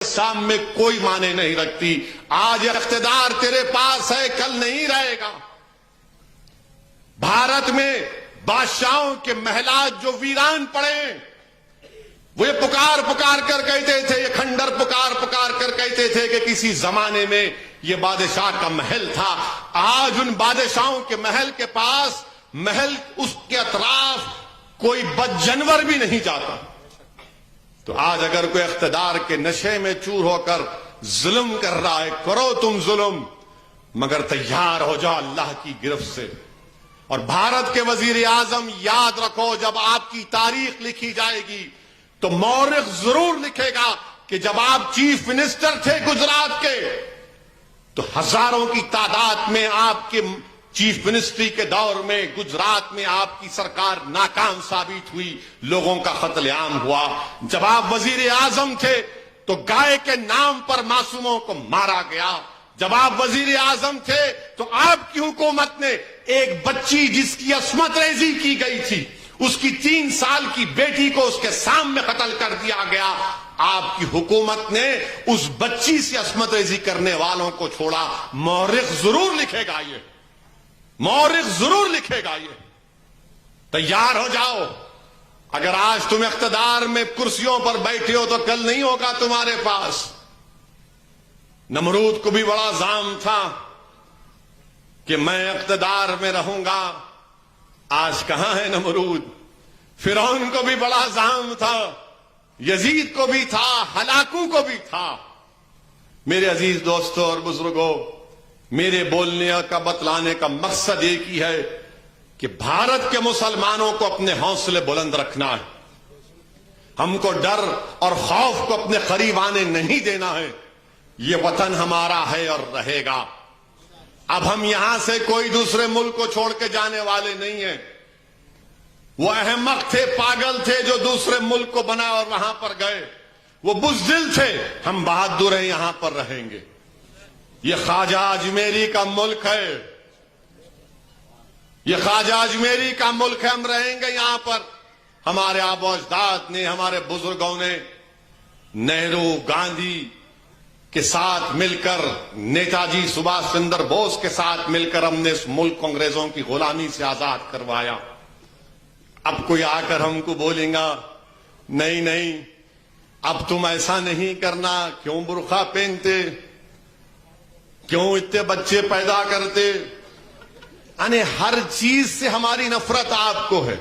شام میں کوئی معنی نہیں رکھتی. آج اقتدار تیرے پاس ہے، کل نہیں رہے گا. بھارت میں بادشاہوں کے محلات جو ویران پڑے، وہ یہ پکار پکار کر کہتے تھے، یہ کھنڈر پکار پکار کر کہتے تھے کہ کسی زمانے میں یہ بادشاہ کا محل تھا. آج ان بادشاہوں کے محل کے پاس، محل اس کے اطراف کوئی بد جانور بھی نہیں جاتا. تو آج اگر کوئی اقتدار کے نشے میں چور ہو کر ظلم کر رہا ہے، کرو تم ظلم، مگر تیار ہو جاؤ اللہ کی گرفت سے. اور بھارت کے وزیر اعظم یاد رکھو، جب آپ کی تاریخ لکھی جائے گی تو مورخ ضرور لکھے گا کہ جب آپ چیف منسٹر تھے گجرات کے تو ہزاروں کی تعداد میں آپ کے چیف منسٹری کے دور میں گجرات میں آپ کی سرکار ناکام ثابت ہوئی، لوگوں کا قتل عام ہوا. جب آپ وزیر اعظم تھے تو گائے کے نام پر معصوموں کو مارا گیا. جب آپ وزیر اعظم تھے تو آپ کی حکومت نے ایک بچی جس کی عصمت ریزی کی گئی تھی، اس کی 3 سال کی بیٹی کو اس کے سامنے قتل کر دیا گیا. آپ کی حکومت نے اس بچی سے عصمت ریزی کرنے والوں کو چھوڑا. مورخ ضرور لکھے گا، یہ مورخ ضرور لکھے گا. یہ تیار ہو جاؤ. اگر آج تم اقتدار میں کرسیوں پر بیٹھے ہو تو کل نہیں ہوگا تمہارے پاس. نمرود کو بھی بڑا زعم تھا کہ میں اقتدار میں رہوں گا. آج کہاں ہے نمرود؟ فرعون کو بھی بڑا زعم تھا، یزید کو بھی تھا، ہلاکو کو بھی تھا. میرے عزیز دوستوں اور بزرگوں، میرے بولنے کا بتلانے کا مقصد ایک ہی ہے کہ بھارت کے مسلمانوں کو اپنے حوصلے بلند رکھنا ہے. ہم کو ڈر اور خوف کو اپنے قریب آنے نہیں دینا ہے. یہ وطن ہمارا ہے اور رہے گا. اب ہم یہاں سے کوئی دوسرے ملک کو چھوڑ کے جانے والے نہیں ہیں. وہ احمق تھے، پاگل تھے جو دوسرے ملک کو بنا اور وہاں پر گئے. وہ بزدل تھے. ہم بہادر ہیں، یہاں پر رہیں گے. یہ خواجہ اجمیری کا ملک ہے، یہ خواجہ اجمیری کا ملک ہے. ہم رہیں گے یہاں پر. ہمارے آبا و اجداد نے، ہمارے بزرگوں نے نہرو، گاندھی کے ساتھ مل کر، نیتا جی سبھاش چندر بوس کے ساتھ مل کر ہم نے اس ملک کو انگریزوں کی غلامی سے آزاد کروایا. اب کوئی آ کر ہم کو بولیں گا نہیں نہیں اب تم ایسا نہیں کرنا، کیوں برقع پہنتے، کیوں اتنے بچے پیدا کرتے. یعنی ہر چیز سے ہماری نفرت آپ کو ہے.